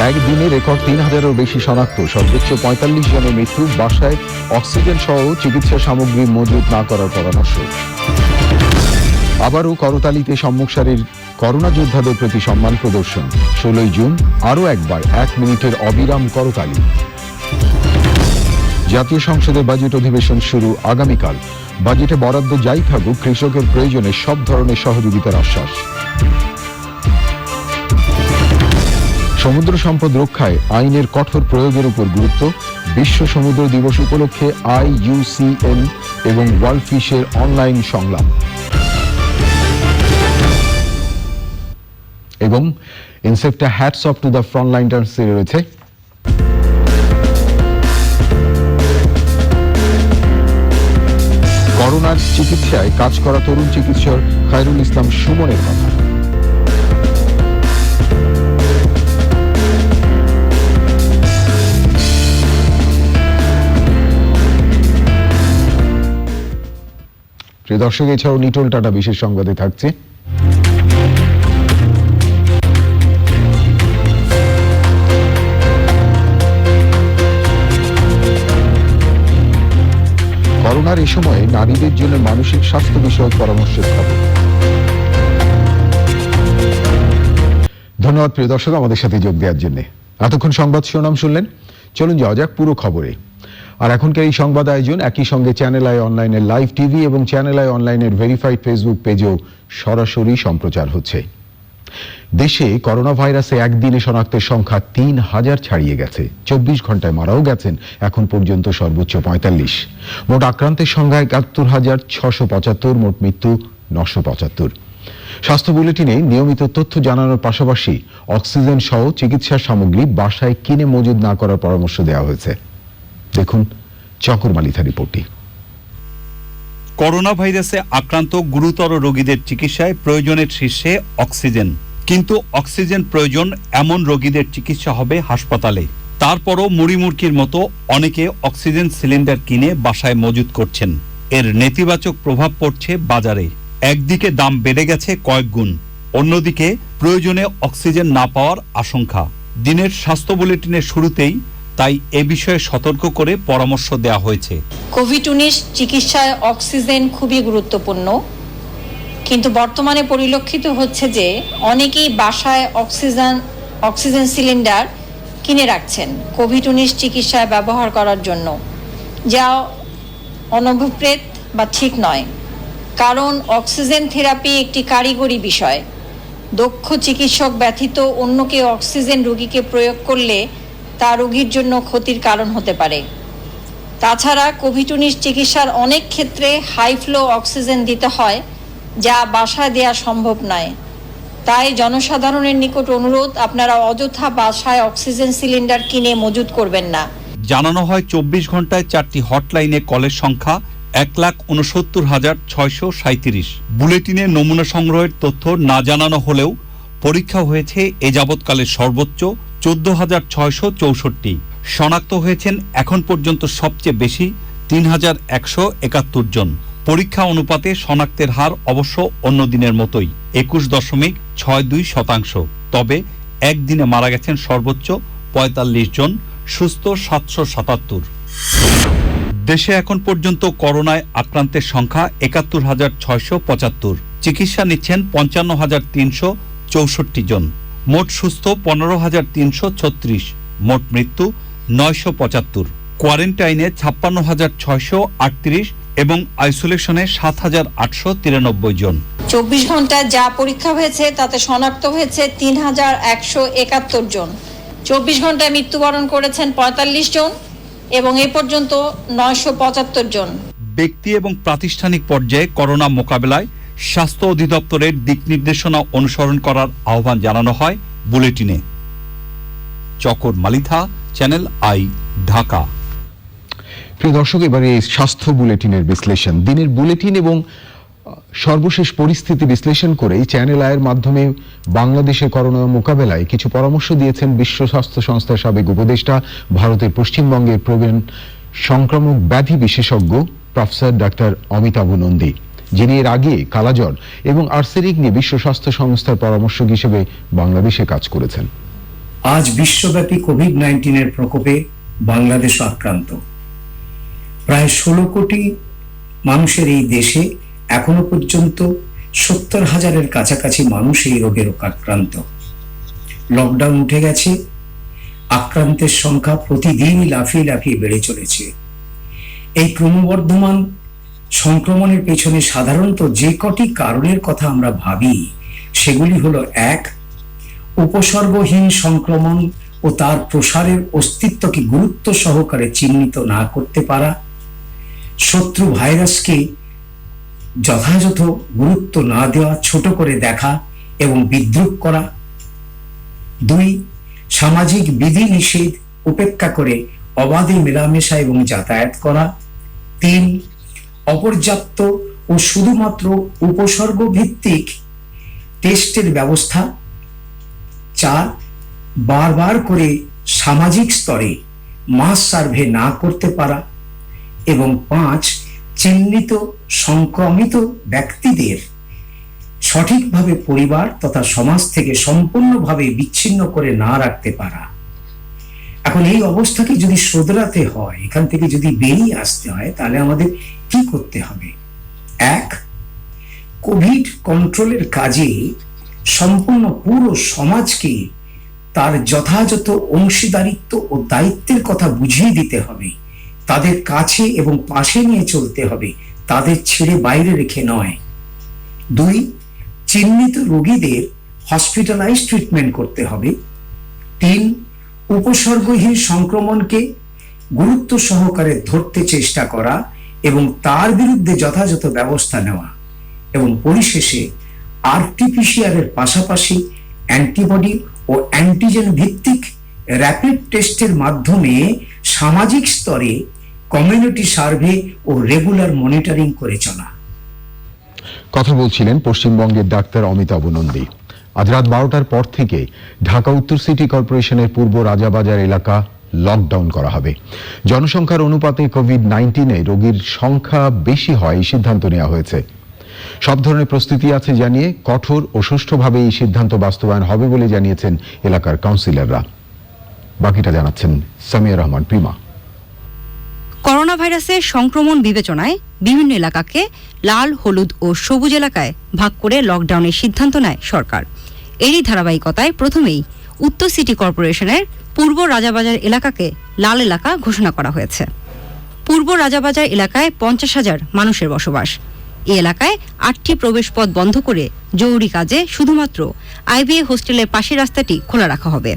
একদিনে রেকর্ড ৩,০০০-এরও বেশি শনাক্ত, সর্বোচ্চ ৪৫ জনের মৃত্যু। বাসায় অক্সিজেন সহ চিকিৎসা সামগ্রী মজুত না করার পরামর্শ। আবারও করতালিতে সম্মুখ সারির করোনা যোদ্ধাদের প্রতি সম্মান প্রদর্শন। ১৬ জুন আরও একবার ১ মিনিটের অবিরাম করতালি। জাতীয় সংসদের বাজেট অধিবেশন শুরু আগামীকাল। বাজেটে বরাদ্দ যাই থাকুক, কৃষকের প্রয়োজনে সব ধরনের সহযোগিতার আশ্বাস। সমুদ্র সম্পদ রক্ষায় আইনের কঠোর প্রয়োগের উপর গুরুত্ব। বিশ্ব সমুদ্র দিবস উপলক্ষে IUCN এবং ওয়ার্ল্ড ফিশের অনলাইন সংলাপ। এবং Incepta hats off to the ফ্রন্টলাইনার্সে রয়েছে করোনার চিকিৎসায় কাজ করা তরুণ চিকিৎসক খায়রুল ইসলাম সুমনের কথা। প্রিয় দর্শক, এছাড়াও নিটোল টাটা বিশেষ সংবাদে থাকছে করোনার এই সময়ে নারীদের জন্য মানসিক স্বাস্থ্য বিষয়ক পরামর্শের খবর। ধন্যবাদ প্রিয় দর্শক আমাদের সাথে যোগ দেওয়ার জন্য। এতক্ষণ সংবাদ শিরোনাম শুনলেন, চলুন যাওয়া যাক পুরো খবরে। আর এখনকার এই সংবাদ আয়োজন একই সঙ্গে চ্যানেল আই অনলাইনের লাইভ টিভি এবং চ্যানেল আই অনলাইনের ভেরিফাইড ফেসবুক পেজেও সরাসরি সম্প্রচার হচ্ছে। দেশে করোনা ভাইরাসে একদিনে শনাক্তের সংখ্যা ৩,০০০ ছাড়িয়ে গেছে। ২৪ ঘন্টায় মারাও গেছেন এখন পর্যন্ত সর্বোচ্চ ৪৫। মোট আক্রান্তের সংখ্যা ৭১,৬৭৫, মোট মৃত্যু ৯৭৫। স্বাস্থ্য বুলেটিনে নিয়মিত তথ্য জানানোর পাশাপাশি অক্সিজেন সহ চিকিৎসা সামগ্রী বাসায় কিনে মজুদ না করার পরামর্শ দেওয়া হয়েছে। দেখুন চকর মালিথা রিপোর্টটি। করোনা ভাইরাসে আক্রান্ত গুরুতর রোগীদের চিকিৎসায় প্রয়োজনের শীর্ষে অক্সিজেন। কিন্তু অক্সিজেন প্রয়োজন এমন রোগীদের চিকিৎসা হবে হাসপাতালে। তারপরও মুড়িমুড়কির মতো অনেকে অক্সিজেন সিলিন্ডার কিনে বাসায় মজুত করছেন। এর নেতিবাচক প্রভাব পড়ছে বাজারে। একদিকে দাম বেড়ে গেছে কয়েক গুণ, অন্যদিকে প্রয়োজনে অক্সিজেন না পাওয়ার আশঙ্কা। দিনের স্বাস্থ্য বুলেটিনের শুরুতেই তাই এ বিষয়ে সতর্ক করে পরামর্শ দেওয়া হয়েছে। কোভিড-১৯ চিকিৎসায় অক্সিজেন খুবই গুরুত্বপূর্ণ, কিন্তু বর্তমানে পরিলক্ষিত হচ্ছে যে অনেকেই বাসায় অক্সিজেন সিলিন্ডার কিনে রাখছেন কোভিড-১৯ চিকিৎসায় ব্যবহার করার জন্য, যা অনভিপ্রেত বা ঠিক নয়। কারণ অক্সিজেন থেরাপি একটি কারিগরি বিষয়। দক্ষ চিকিৎসক ব্যতীত অন্য কেউ অক্সিজেন রোগীকে প্রয়োগ করলে তা রোগীর জন্য ক্ষতির কারণ হতে পারে। তাছাড়া কোভিড-১৯ চিকিৎসার অনেক ক্ষেত্রে হাই ফ্লো অক্সিজেন দিতে হয়, যা বাসায় দেওয়া সম্ভব নয়। তাই জনসাধারণের নিকট অনুরোধ, আপনারা অযথা বাসায় অক্সিজেন সিলিন্ডার কিনে মজুত করবেন না। জানানো হয় ২৪ ঘন্টায় 4টি হটলাইনে কলের সংখ্যা ১,৬৯,৬৩৭। বুলেটিনে নমুনা সংগ্রহের তথ্য না জানানো হলেও পরীক্ষা হয়েছে এ যাবৎকালের সর্বোচ্চ ১৪,৬৬৪। শনাক্ত হয়েছেন এখন পর্যন্ত সবচেয়ে বেশি ৩,১৭১ জন। পরীক্ষা অনুপাতে শনাক্তের হার অবশ্য অন্য দিনের মতোই ২১.৬২%। তবে একদিনে মারা গেছেন সর্বোচ্চ ৪৫ জন, সুস্থ ৭৭৭। দেশে এখন পর্যন্ত করোনায় আক্রান্তের সংখ্যা ৭১,৬৭৫। চিকিৎসা নিচ্ছেন ৫৫,৩৬৪ জন। মোট সুস্থ ১৫,৩৩৬, মোট মৃত্যু ৯৭৫। কোয়ারেন্টাইনে ৫৬,৬৩৮ এবং আইসোলেশনে ৭,৮৯৩ জন। ২৪ ঘন্টায় যা পরীক্ষা হয়েছে তাতে শনাক্ত হয়েছে ৩,১৭১ জন। ২৪ ঘন্টায় মৃত্যুবরণ করেছেন ৪৫ জন এবং এ পর্যন্ত ৯৭৫ জন। ব্যক্তি এবং প্রাতিষ্ঠানিক পর্যায়ে করোনা মোকাবেলায় স্বাস্থ্য অধিদপ্তরের দিক নির্দেশনা অনুসরণ করার আহ্বান জানানো হয় বুলেটিনে। চকর মালিথা, চ্যানেল আই, ঢাকা। প্রিয় দর্শক, এবারে স্বাস্থ্য বুলেটিনের বিশ্লেষণ। দিনের বুলেটিন এবং সর্বশেষ পরিস্থিতি বিশ্লেষণ করে চ্যানেল আয়ের মাধ্যমে বাংলাদেশের করোনা মোকাবেলায় কিছু পরামর্শ দিয়েছেন বিশ্ব স্বাস্থ্য সংস্থার সাবেক উপদেষ্টা, ভারতের পশ্চিমবঙ্গের প্রবীণ সংক্রামক ব্যাধি বিশেষজ্ঞ প্রফেসর ডাক্তার অমিতাভ নন্দী, যিনি এর আগে কালাজ্বর এবং আর্সেনিক নিয়ে বিশ্ব স্বাস্থ্য সংস্থার পরামর্শক হিসেবে বাংলাদেশে কাজ করেছেন। আজ বিশ্বব্যাপী কোভিড-19 প্রকোপে বাংলাদেশও আক্রান্ত। প্রায় 16 কোটি মানুষের এই দেশে এখনো পর্যন্ত 70,000-এর কাছাকাছি মানুষ এই রোগের আক্রান্ত। লকডাউন উঠে গেছে, আক্রান্তের সংখ্যা প্রতিদিনই লাফিয়ে লাফিয়ে বেড়ে চলেছে। এই ক্রমবর্ধমান সংক্রমণের পেছনে সাধারণত যে কটি কারণের কথা আমরা ভাবি সেগুলি হলো: 1, উপসর্গহীন সংক্রমণ ও তার প্রসারের অস্তিত্বকে গুরুত্ব সহকারে চিহ্নিত না করতে পারা, শত্রু ভাইরাসকে যথাযথ গুরুত্ব না দেওয়া, ছোট করে দেখা এবং বিদ্রূপ করা। 2, সামাজিক বিধিনিষেধ উপেক্ষা করে অবাধে মেলামেশা এবং যাতায়াত করা। 3, অপর্যাপ্ত ও শুধুমাত্র উপসর্গ ভিত্তিক টেস্টের ব্যবস্থা। 4, বারবার করে সামাজিক স্তরে মাস সার্ভে না করতে পারা। এবং 5, চিহ্নিত সংক্রমিত ব্যক্তিদের সঠিকভাবে পরিবার তথা সমাজ থেকে সম্পূর্ণভাবে বিচ্ছিন্ন করে না রাখতে পারা। এখন এই অবস্থাকে যদি শোধরাতে হয়, এখান থেকে যদি বেরিয়ে আসতে হয়, তাহলে আমাদের কি করতে হবে? 1, কোভিড কন্ট্রোলের কাজে সম্পূর্ণ পুরো সমাজকে তার যথাযথ অংশীদারিত্ব ও দায়িত্বের কথা বুঝিয়ে দিতে হবে। তাদের কাছে এবং পাশে নিয়ে চলতে হবে, তাদের ছেড়ে বাইরে রেখে নয়। 2, চিহ্নিত রোগীদের হসপিটালাইজ ট্রিটমেন্ট করতে হবে। 3, উপসর্গহীন সংক্রমণকে গুরুত্ব সহকারে ধরতে চেষ্টা করা এবং তার বিরুদ্ধে যথাযথ ব্যবস্থা নেওয়া। এবং পরিশেষে আরটিপিসিআর এর পাশাপাশি অ্যান্টিবডি ও অ্যান্টিজেন ভিত্তিক র্যাপিড টেস্টের মাধ্যমে সামাজিক স্তরে কমিউনিটি সার্ভে ও রেগুলার মনিটরিং করে চলা। কথা বলছিলেন পশ্চিমবঙ্গের ডাক্তার অমিতাভ নন্দী। আজ রাত 12টার পর থেকে ঢাকা উত্তর সিটি কর্পোরেশনের পূর্ব রাজাবাজার এলাকা লকডাউন করা হবে। জনসংখ্যার অনুপাতে কোভিড-19 রোগীর সংখ্যা বেশি হয় এই সিদ্ধান্ত নেওয়া হয়েছে। সব ধরনের প্রস্তুতি আছে জানিয়ে কঠোর ও সুষ্ঠুভাবে এই সিদ্ধান্ত বাস্তবায়ন হবে বলে জানিয়েছেন এলাকার কাউন্সিলররা। বাকিটা জানাচ্ছেন সামিয়া রহমান প্রিমা। করোনা ভাইরাসের সংক্রমণ বিবেচনায় বিভিন্ন এলাকাকে লাল, হলুদ ও সবুজ এলাকায় ভাগ করে লকডাউনের সিদ্ধান্ত নেয় সরকার। এরই ধারাবাহিকতায় প্রথমেই উত্তর সিটি কর্পোরেশনের পূর্ব রাজাবাজার এলাকাকে লাল এলাকা ঘোষণা করা হয়েছে। পূর্ব রাজাবাজার এলাকায় 50,000 মানুষের বসবাস। এই এলাকায় 8টি প্রবেশপথ বন্ধ করে জরুরি কাজে শুধুমাত্র আইবিএ হোস্টেলের পাশের রাস্তাটি খোলা রাখা হবে।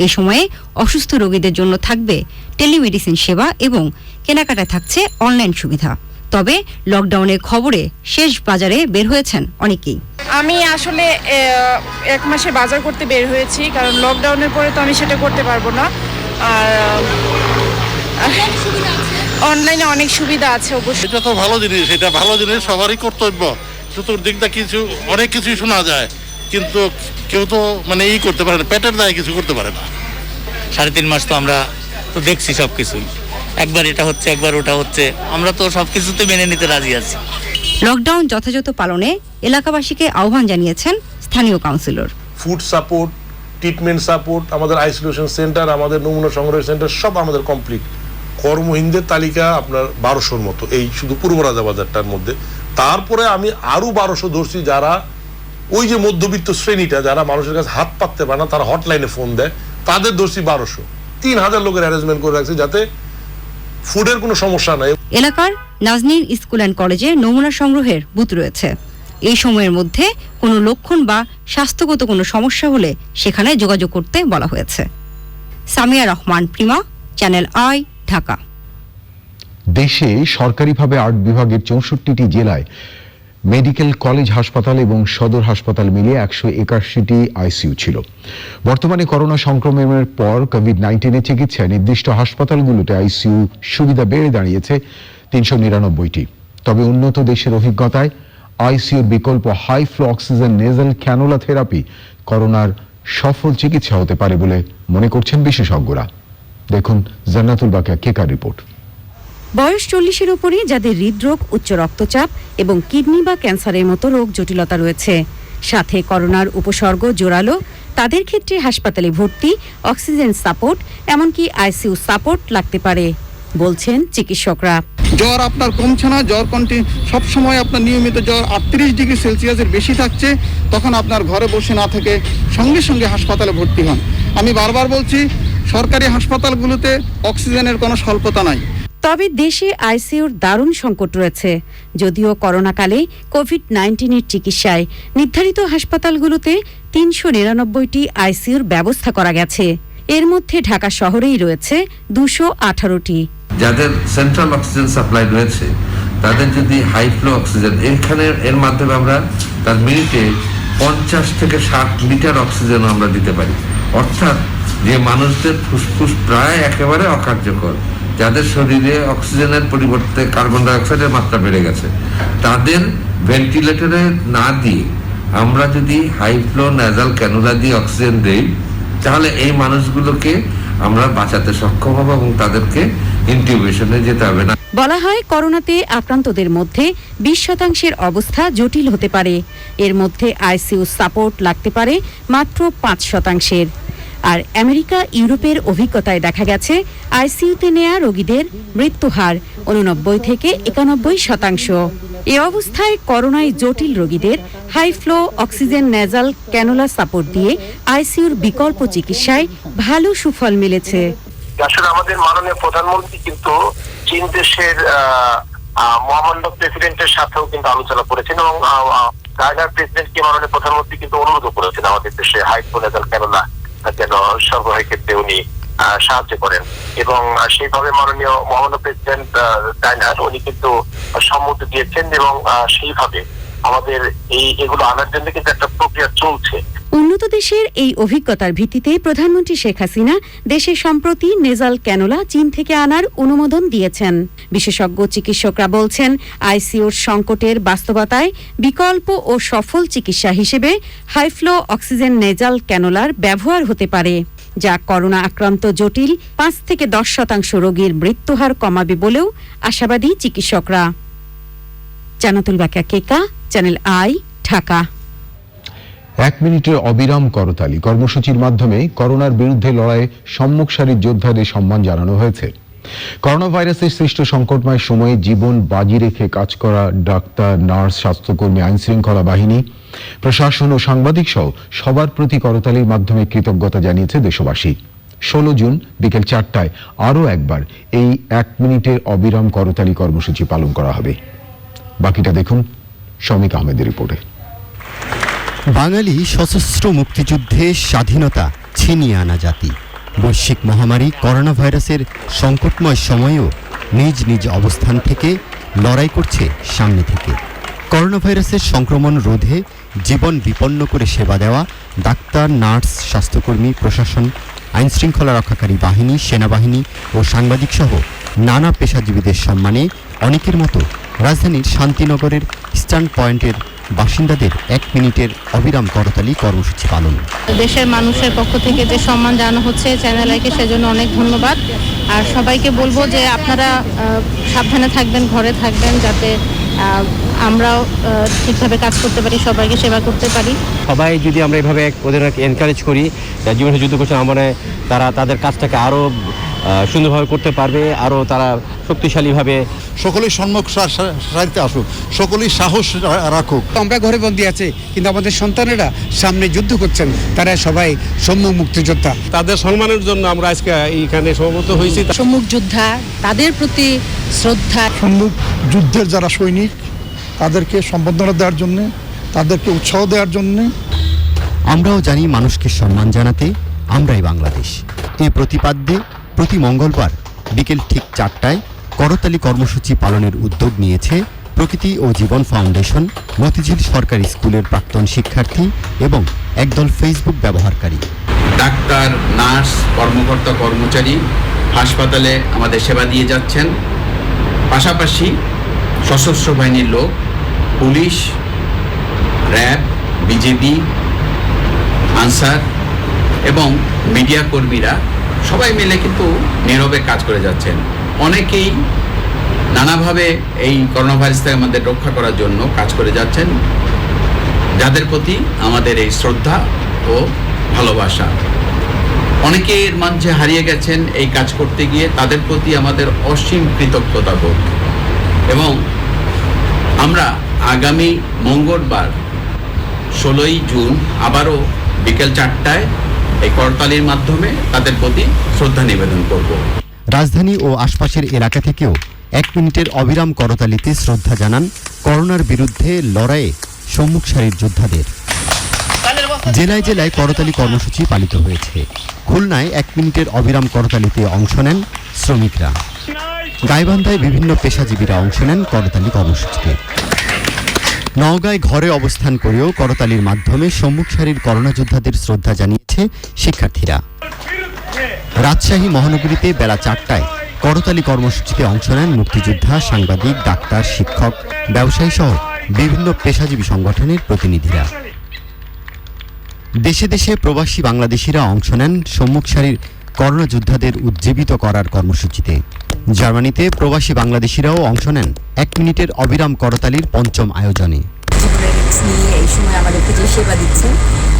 এই সময়ে অসুস্থ রোগীদের জন্য থাকবে টেলিমেডিসিন সেবা এবং কেনাকাটায় থাকছে অনলাইন সুবিধা। তবে লকডাউনের খবরে শেষ বাজারে বের হয়েছেন অনেকেই। আমি আসলে 1 মাসে বাজার করতে বের হয়েছি, কারণ লকডাউনের পরে তো আমি সেটা করতে পারবো না। আর অনলাইনে অনেক সুবিধা আছে অবশ্যই। এটা তো ভালো জিনিস, এটা ভালো জিনিস, সবারই কর্তব্য। চতুর্দিকটা কিছু অনেক কিছুই শোনা যায়, কিন্তু কেউ তো মানে করতে পারে না, পেটের দায়ে কিছু করতে পারে না। 3.5 মাস তো আমরা তো দেখছি সবকিছুই, একবার এটা হচ্ছে একবার ওটা হচ্ছে, আমরা তো সবকিছুতে মেনে নিতে রাজি আছি। লকডাউন যথাযথ পালনে এলাকাবাসীকে আহ্বান জানিয়েছেন স্থানীয় councillor. Food support, treatment support, আমাদের আইসোলেশন সেন্টার, আমাদের নমুনা সংগ্রহ সেন্টার সব আমাদের কমপ্লিট। কর্মহীনদের তালিকা আপনার 1200-র মতো এই শুধু পূর্ব রাজাবাজারটার মধ্যে। তারপরে আমি আরো 1200 ধরছি যারা ওই যে মধ্যবিত্ত শ্রেণীটা, যারা মানুষের কাছে হাত পাততে পারে না, তারা হটলাইনে ফোন দেয়, তাদের ধরছি 1200। 3000 লোকের অ্যারেঞ্জমেন্ট করে রাখছি যাতে ফুডের কোনো সমস্যা নাই। এলাকার নাজনীন স্কুল অ্যান্ড কলেজে নমুনা সংগ্রহের বুথ রয়েছে। এই সময়ের মধ্যে কোনো লক্ষণ বা স্বাস্থ্যগত কোনো সমস্যা হলে সেখানে যোগাযোগ করতে বলা হয়েছে। Samia Rahman Prima, channel I, Dhaka. দেশে সরকারিভাবে 8 বিভাগের 64টি জেলায় মেডিকেল কলেজ হাসপাতাল এবং সদর হাসপাতাল মিলিয়ে 181টি আইসিইউ ছিল। বর্তমানে করোনা সংক্রমণের পর কোভিড-19 চিকিৎসায় নির্দিষ্ট হাসপাতালগুলোতে আইসিইউ সুবিধা বেড়ে দাঁড়িয়েছে 399টি। তবে উন্নত দেশের অভিজ্ঞতায় আইসিইউর বিকল্প high flow oxygen nasal cannula therapy করোনার সফল চিকিৎসা হতে পারে বলে মনে করছেন বিশেষজ্ঞরা। দেখুন জান্নাতুল বাকিয়া কেকার রিপোর্ট। বয়স 40-এর উপরে যাদের হৃদরোগ, উচ্চ রক্তচাপ এবং কিডনি বা ক্যান্সারের মতো রোগ জটিলতা রয়েছে, সাথে করোনার উপসর্গ জোরালো তাদের ক্ষেত্রে হাসপাতালে ভর্তি, অক্সিজেন সাপোর্ট, এমনকি আইসিইউ সাপোর্ট লাগতে পারে বলছেন চিকিৎসকরা। জ্বর আপনার কমছে না, জ্বর সবসময় আপনার নিয়মিত জ্বর 38 ডিগ্রি সেলসিয়াসের বেশি থাকছে, তখন আপনার ঘরে বসে না থেকে সঙ্গে সঙ্গে হাসপাতালে ভর্তি হন। আমি বারবার বলছি, সরকারি হাসপাতালগুলোতে অক্সিজেনের কোনো স্বল্পতা নাই। তবে দেশে আইসিইউর দারুণ সংকট রয়েছে। যদিও করোনাকালে কোভিড-19-এর চিকিৎসায় নির্ধারিত হাসপাতালগুলোতে 399টি আইসিইউর ব্যবস্থা করা গেছে। এর মধ্যে ঢাকা শহরেই রয়েছে 218টি। যাদের সেন্ট্রাল অক্সিজেন সাপ্লাই রয়েছে তাদের যদি হাই ফ্লো অক্সিজেন এর মাধ্যমে আমরা তার মিনিটে 50 থেকে 60 লিটার অক্সিজেন আমরা দিতে পারি। অর্থাৎ যে মানুষদের ফুসফুস প্রায় একেবারে অকার্যকর, যাদের শরীরে অক্সিজেনের পরিবর্তে কার্বন ডাইঅক্সাইডের মাত্রা বেড়ে গেছে, তাদের ভেন্টিলেটরে না দিয়ে আমরা যদি হাই ফ্লো ন্যাজাল ক্যানুলা দিয়ে অক্সিজেন দেই, তাহলে এই মানুষগুলোকে আমরা বাঁচাতে সক্ষম হব এবং তাদেরকে ইনটিউবেশনে যেতে হবে না। বলা হয় করোনাতে আক্রান্তদের মধ্যে 20% অবস্থা জটিল হতে পারে। এর মধ্যে আইসিইউ সাপোর্ট লাগতে পারে মাত্র 5%। আর আমেরিকা, ইউরোপের অভিজ্ঞতায় দেখা গেছে আইসিইউতে নেওয়া রোগীদের মৃত্যুহার 89 থেকে 91%। এ অবস্থায় করোনায় জটিল রোগীদের high flow oxygen nasal cannula support দিয়ে আইসিইউর বিকল্প চিকিৎসায় ভালো সুফল মিলেছে। আসলে আমাদের মাননীয় প্রধানমন্ত্রী কিন্তু চীন দেশের মহামান্য প্রেসিডেন্টের সাথেও কিন্তু আলোচনা করেছেন এবং চায়নার প্রেসিডেন্টকে মাননীয় প্রধানমন্ত্রী কিন্তু অনুরোধ করেছেন আমাদের দেশে হাই ফ্লো নেজাল ক্যানুলা যেন সরবরাহের ক্ষেত্রে উনি সাহায্য করেন এবং সেইভাবে মাননীয় মহামান্য প্রেসিডেন্ট চায়নার উনি কিন্তু সম্মতি দিয়েছেন এবং সেইভাবে আমাদের এগুলো আনার জন্য কিন্তু একটা প্রক্রিয়া চলছে। উন্নত দেশের এই অভিজ্ঞতার ভিত্তিতে প্রধানমন্ত্রী শেখ হাসিনা দেশে সম্প্রতি নেজাল ক্যানুলা চীন থেকে আনার অনুমোদন দিয়েছেন। বিশেষজ্ঞ চিকিৎসকরা বলছেন, আইসিইউর সংকটের বাস্তবতায় বিকল্প ও সফল চিকিৎসা হিসেবে হাইফ্লো অক্সিজেন নেজাল ক্যানুলার ব্যবহার হতে পারে, যা করোনা আক্রান্ত জটিল 5 থেকে 10% রোগীর মৃত্যুহার কমাবে বলেও আশাবাদী চিকিৎসকরা। জান্নাতুল বাকিয়া কেকা, চ্যানেল আই, ঢাকা। 1 মিনিটের অবিরাম করতালি কর্মসূচির মাধ্যমে করোনার বিরুদ্ধে লড়াইয়ে সম্মুখ সারির যোদ্ধাদের সম্মান জানানো হয়েছে। করোনা ভাইরাসের সৃষ্ট সংকটময় সময়ে জীবন বাজি রেখে কাজ করা ডাক্তার, নার্স, স্বাস্থ্যকর্মী, আইন শৃঙ্খলা বাহিনী, প্রশাসন ও সাংবাদিক সহ সবার প্রতি করতালির মাধ্যমে কৃতজ্ঞতা জানিয়েছে দেশবাসী। 16 জুন বিকেল 4টায় আরও একবার এই 1 মিনিটের অবিরাম করতালি কর্মসূচি পালন করা হবে। বাকিটা দেখুন শমিক আহমেদের রিপোর্টে। বাঙালি সশস্ত্র মুক্তিযুদ্ধে স্বাধীনতা ছিনিয়ে আনা জাতি বৈশ্বিক মহামারী করোনা ভাইরাসের সংকটময় সময়েও নিজ নিজ অবস্থান থেকে লড়াই করছে সামনে থেকে। করোনা ভাইরাসের সংক্রমণ রোধে জীবন বিপন্ন করে সেবা দেওয়া ডাক্তার, নার্স, স্বাস্থ্যকর্মী, প্রশাসন, আইন শৃঙ্খলা রক্ষাকারী বাহিনী, সেনাবাহিনী ও সাংবাদিক সহ নানা পেশাজীবীদের সম্মানে অনেকের মতো রাজধানীর শান্তিনগরের ইস্টার্ন পয়েন্টের বাসিন্দাদের 1 মিনিটের অবিরাম করতালি কর্মসূচি পালন। দেশের মানুষের পক্ষ থেকে যে সম্মান জানানো হচ্ছে চ্যানেল আইকে, সেজন্য অনেক ধন্যবাদ। আর সবাইকে বলবো যে আপনারা সাবধানে থাকবেন, ঘরে থাকবেন, যাতে আমরাও ঠিকভাবে কাজ করতে পারি, সবাইকে সেবা করতে পারি। সবাই যদি আমরা এভাবে ওদের এনকারেজ করি, জীবনে যুদ্ধ করছে, আমার মনে হয় তারা তাদের কাজটাকে আরও সুন্দরভাবে করতে পারবে, আরও তারা শক্তিশালীভাবে। সকলেই সম্মুখ সারিতে আসুক, সকলেই সাহস রাখুক। আমরা ঘরে বন্দী আছি, কিন্তু আমাদের সন্তানেরা সামনে যুদ্ধ করছেন, তারা সবাই সম্মুখ মুক্তিযোদ্ধা। তাদের সম্মানের জন্য আমরা আজকে এইখানে সমবেত হয়েছি। সম্মুখ যোদ্ধা, তাদের প্রতি শ্রদ্ধা। সম্মুখ যুদ্ধের যারা সৈনিক, তাদেরকে সম্বর্ধনা দেওয়ার জন্য, তাদেরকে উৎসাহ দেওয়ার জন্য। আমরাও জানি মানুষকে সম্মান জানাতে আমরাই বাংলাদেশ। এই প্রতিপাদ্যে প্রতি মঙ্গলবার বিকেল ঠিক 4টায় করতালি কর্মসূচি পালনের উদ্যোগ নিয়েছে প্রকৃতি ও জীবন ফাউন্ডেশন, মতিঝিল সরকারি স্কুলের প্রাক্তন শিক্ষার্থী এবং একদল ফেসবুক ব্যবহারকারী। ডাক্তার, নার্স, কর্মকর্তা, কর্মচারী হাসপাতালে আমাদের সেবা দিয়ে যাচ্ছেন। পাশাপাশি সশস্ত্র বাহিনীর লোক, পুলিশ, র্যাব, বিজেপি, আনসার এবং মিডিয়া কর্মীরা সবাই মিলে কিন্তু নীরবে কাজ করে যাচ্ছেন। অনেকেই নানাভাবে এই করোনা ভাইরাস থেকে আমাদের রক্ষা করার জন্য কাজ করে যাচ্ছেন। যাদের প্রতি আমাদের এই শ্রদ্ধা ও ভালোবাসা। অনেকে এর মাঝে হারিয়ে গেছেন এই কাজ করতে গিয়ে, তাদের প্রতি আমাদের অসীম কৃতজ্ঞতা বোধ। এবং আমরা আগামী মঙ্গলবার 16ই জুন আবারও বিকেল 4টায় এই করতালির মাধ্যমে তাদের প্রতি শ্রদ্ধা নিবেদন করব। রাজধানী ও আশপাশের এলাকা থেকেও 1 মিনিটের অবিরাম করতালিতে শ্রদ্ধা জানান করোনার বিরুদ্ধে লড়াইয়ে সম্মুখ সারির যোদ্ধাদের। জেলায় জেলায় করতালি কর্মসূচি পালিত হয়েছে। খুলনায় 1 মিনিটের অবিরাম করতালিতে অংশ নেন শ্রমিকরা। গাইবান্ধায় বিভিন্ন পেশাজীবীরা অংশ নেন করতালি কর্মসূচিতে। নওগাঁয় ঘরে অবস্থান করেও করতালির মাধ্যমে সম্মুখ সারির করোনা যোদ্ধাদের শ্রদ্ধা জানিয়েছে শিক্ষার্থীরা। রাজশাহী মহানগরীতে বেলা 4টায় করতালি কর্মসূচিতে অংশ নেন মুক্তিযোদ্ধা, সাংবাদিক, ডাক্তার, শিক্ষক, ব্যবসায়ী সহ বিভিন্ন পেশাজীবী সংগঠনের প্রতিনিধিরা। দেশে দেশে প্রবাসী বাংলাদেশিরা অংশ নেন সম্মুখ সারির করোনা যোদ্ধাদের উজ্জীবিত করার কর্মসূচিতে। জার্মানিতে প্রবাসী বাংলাদেশিরাও অংশ নেন 1 মিনিটের অবিরাম করতালির 5ম আয়োজনে। জীবনের রিস্ক নিয়ে এই সময় আমাদেরকে যে সেবা দিচ্ছেন,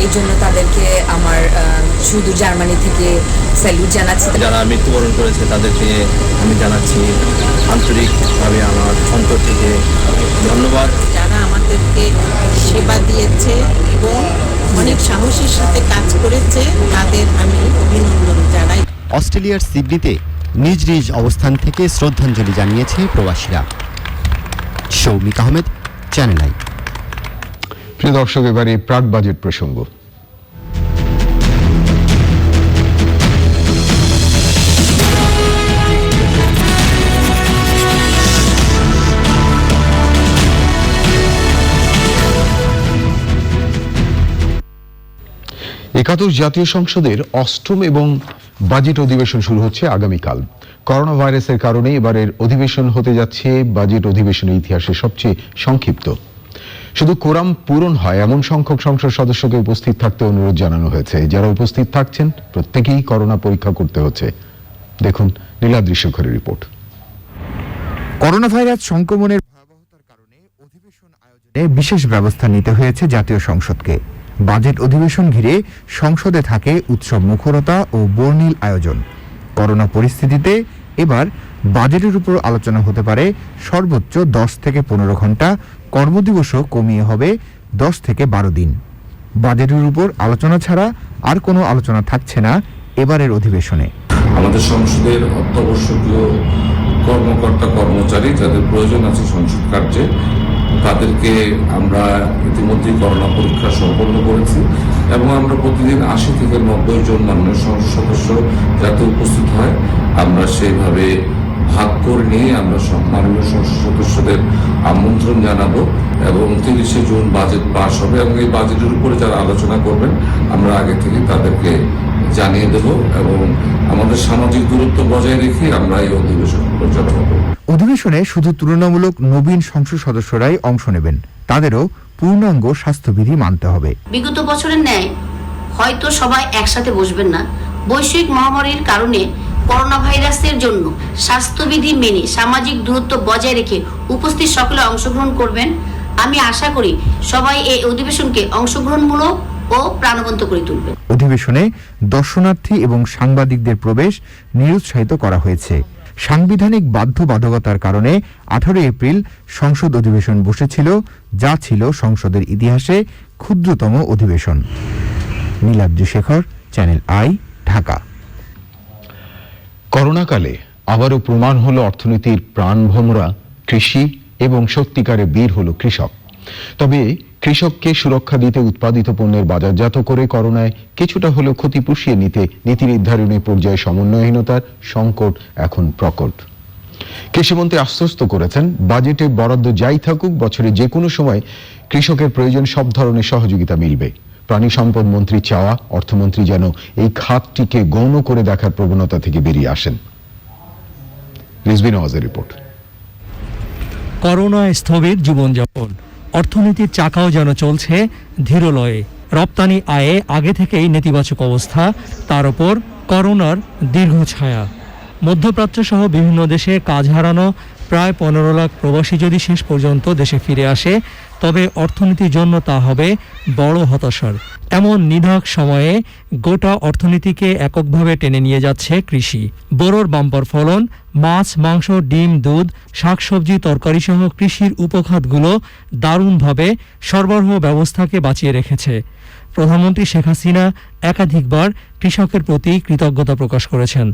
এই জন্য তাদেরকে আমার শুধু জার্মানি থেকে স্যালুট জানাচ্ছি। যারা মৃত্যুবরণ করেছে তাদেরকে আমি জানাচ্ছি আন্তরিকভাবে আমার অন্তর থেকে ধন্যবাদ। যারা আমাদেরকে সেবা দিয়েছে এবং অনেক সাহসের সাথে কাজ করেছে, তাদের আমি অভিনন্দন জানাই। অস্ট্রেলিয়ার সিডনিতে নিজ নিজ অবস্থান থেকে শ্রদ্ধাঞ্জলি জানিয়েছে প্রবাসীরা। Soumik Ahmed, channel I. প্রিয় দর্শক, এবারে প্রাক বাজেট প্রসঙ্গ। একাদশ জাতীয় সংসদের 8ম এবং বাজেট অধিবেশন শুরু হচ্ছে আগামীকাল। করোনা ভাইরাসের কারণে এবারের অধিবেশন হতে যাচ্ছে বাজেট অধিবেশনের ইতিহাসে সবচেয়ে সংক্ষিপ্ত। শুধু কোরাম পূরণ হয় এমন সংখ্যক সংসদ সদস্যকে উপস্থিত থাকতে অনুরোধ জানানো হয়েছে। যারা উপস্থিত থাকছেন প্রত্যেকেই করোনা পরীক্ষা করতে হচ্ছে। দেখুন নীলাদ্রি শেখরের রিপোর্ট। করোনা ভাইরাস সংক্রমণের ভয়াবহতার কারণে অধিবেশন আয়োজনে বিশেষ ব্যবস্থা নিতে হয়েছে জাতীয় সংসদকে। বাজেট অধিবেশন ঘিরে সংসদে থাকে উৎসব মুখরতা ও বর্ণিল আয়োজন। করোনা পরিস্থিতিতে এবার বাজেটের উপর আলোচনা হতে পারে সর্বোচ্চ 10 থেকে 15 ঘন্টা, কর্মদিবসও কমিয়ে হবে 10 থেকে 12 দিন। বাজেটের উপর আলোচনা ছাড়া আর কোনো আলোচনা থাকছে না এবারের অধিবেশনে। আমাদের সংসদের অত্যাবশ্যকীয় কর্মকর্তা কর্মচারী যাদের প্রয়োজন আছে সংসদ কার্যে, তাদেরকে আমরা ইতিমধ্যে করোনা পরীক্ষা সম্পন্ন করেছি এবং আমরা প্রতিদিন 80 থেকে 90 জন মাননীয় সংসদ সদস্য যাতে উপস্থিত হয় আমরা সেইভাবে ভাগ করে নিয়ে আমরা মাননীয় সংসদ সদস্যদের আমন্ত্রণ জানাবো এবং 30শে জুন বাজেট পাস হবে এবং এই বাজেটের উপরে যারা আলোচনা করবেন আমরা আগে থেকে তাদেরকে জানিয়ে দেব এবং আমাদের সামাজিক দূরত্ব বজায় রেখে আমরা এই অধিবেশন পরিচালনা করব। অধিবেশনে শুধু তুলনামূলক নবীন সংসদ সদস্যরাই অংশ নেবেন, তাদেরও পূর্ণাঙ্গ স্বাস্থ্যবিধি মানতে হবে। বিগত বছরের ন্যায় হয়তো সবাই একসাথে বসবেন না। বৈশ্বিক মহামারীর কারণে করোনা ভাইরাসের জন্য স্বাস্থ্যবিধি মেনে সামাজিক দূরত্ব বজায় রেখে উপস্থিত সকলে অংশগ্রহণ করবেন। আমি আশা করি সবাই এই অধিবেশনকে অংশগ্রহণমূলক ও প্রাণবন্ত করে তুলবে। অধিবেশনে দর্শনার্থী এবং সাংবাদিকদের প্রবেশ নিরুৎসাহিত করা হয়েছে। সাংবিধানিক বাধ্যবাধকতার কারণে 18 এপ্রিল সংসদ অধিবেশন বসেছিল, যা ছিল সংসদের ইতিহাসে ক্ষুদ্রতম অধিবেশন। Niladri Shekhar, channel I, Dhaka. করোনাকালে আবারও প্রমাণ হলো অর্থনীতির প্রাণভোমরা কৃষি এবং সত্যিকারে বীর হলো কৃষক। তবে কৃষককে সুরক্ষা দিতে উৎপাদিত পণ্যের বাজারজাত করে করোনায় কিছুটা হলেও ক্ষতি পুষিয়ে নিতে নীতি নির্ধারণী পর্যায়ে সমন্বয়হীনতার সংকট এখন প্রকট। কৃষিমন্ত্রী আশ্বস্ত করেছেন, বাজেটে বরাদ্দ যাই থাকুক বছরে যে কোনো সময় কৃষকের প্রয়োজন সব ধরনের সহযোগিতা মিলবে। প্রাণী সম্পদ মন্ত্রী চাওয়া অর্থমন্ত্রী যেন এই খাতটিকে গৌণ করে দেখার প্রবণতা থেকে বেরিয়ে আসেন। রিজভী নওয়াজের রিপোর্ট। করোনা স্থবির জীবনযাপন, অর্থনীতির চাকাও যেন চলছে ধীরলয়ে। রপ্তানি আয়ে আগে থেকেই নেতিবাচক অবস্থা, তার উপর করোনার দীর্ঘ ছায়া। মধ্যপ্রাচ্য সহ বিভিন্ন দেশে কাজ হারানো প্রায় 15 লাখ প্রবাসী যদি শেষ পর্যন্ত দেশে ফিরে আসে তবে অর্থনীতির জন্য তা হবে বড় হতাশার। এমন নির্ঘাত সময়ে গোটা অর্থনীতিকে এককভাবে টেনে নিয়ে যাচ্ছে কৃষি। বোরোর বাম্পার ফলন, মাছ, মাংস, ডিম, দুধ, শাকসবজি, তরকারি সহ কৃষির উপখাতগুলো দারুণভাবে সরবরাহ ব্যবস্থাকে বাঁচিয়ে রেখেছে। প্রধানমন্ত্রী শেখ হাসিনা একাধিকবার কৃষকের প্রতি কৃতজ্ঞতা প্রকাশ করেছেন,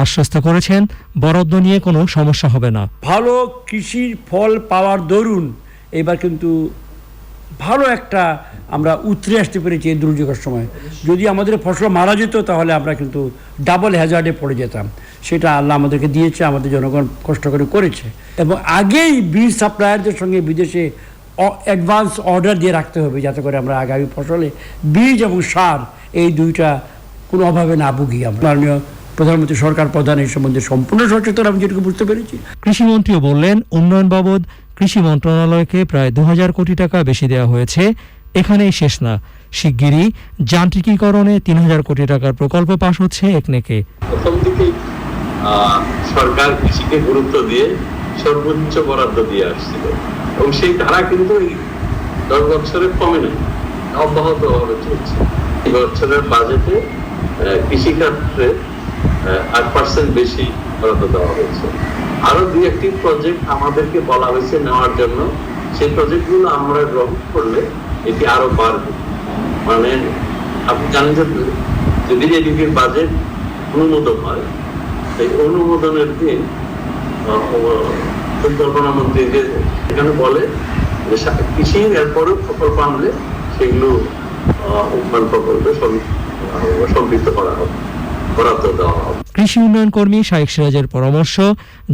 আশ্বস্ত করেছেন বরাদ্দ নিয়ে কোনো সমস্যা হবে না। ভালো কৃষির ফল পাওয়ার দরুন এবার কিন্তু ভালো একটা আমরা উতরে আসতে পেরেছি এই দুর্যোগের সময়। যদি আমাদের ফসল মারা যেত তাহলে আমরা কিন্তু ডাবল হ্যাজার্ডে পড়ে যেতাম। সেটা আল্লাহ আমাদেরকে দিয়েছে, আমাদের জনগণ কষ্ট করে করেছে। এবং আগেই বীজ সাপ্লায়ারদের সঙ্গে বিদেশে অ্যাডভান্স অর্ডার দিয়ে রাখতে হবে, যাতে করে আমরা আগামী ফসলে বীজ এবং সার এই দুইটা কোনো অভাবে না ভুগি। আমরা মাননীয় প্রধানমন্ত্রী সরকার প্রধান এই সম্বন্ধে সম্পূর্ণ সচেতন, আমি যেটুকু বুঝতে পেরেছি। কৃষিমন্ত্রীও বললেন, উন্নয়ন বাবদ কৃষি মন্ত্রণালয়কে প্রায় 2000 কোটি টাকা বেশি দেওয়া হয়েছে। এখানেই শেষ না, শিগগিরই যান্ত্রিকীকরণে 3000 কোটি টাকার প্রকল্প পাশ হচ্ছে একনেকে। প্রথম থেকেই সরকার কৃষিকে গুরুত্ব দিয়ে সর্বোচ্চ বরাদ্দ দিয়ে আসছিল এবং সেই ধারা কিন্তু এই 10 বছরে কমে নাই, অব্যাহতভাবে চলছে। এই বছরের বাজেটে কৃষিক্ষেত্রে 8% বেশি বরাদ্দ দেওয়া হয়েছে। আরো 2-1টি প্রজেক্ট আমাদেরকে বলা হয়েছে নেওয়ার জন্য, সেই প্রজেক্টগুলো আমরা গ্রহণ করলে এটি আরো বাড়বে। মানে আপনি জানেন যে যদি এদিকের বাজেট অনুমোদন হয়, এই অনুমোদনের দিন পরিকল্পনা মন্ত্রী যে এখানে বলে যে কৃষি এরপরে প্রকল্প আনলে সেগুলো উন্নয়ন প্রকল্পে সম্পৃক্ত করা হবে, বরাদ্দ দেওয়া হবে। কৃষি উন্নয়ন কর্মী শাইখ সিরাজের পরামর্শ,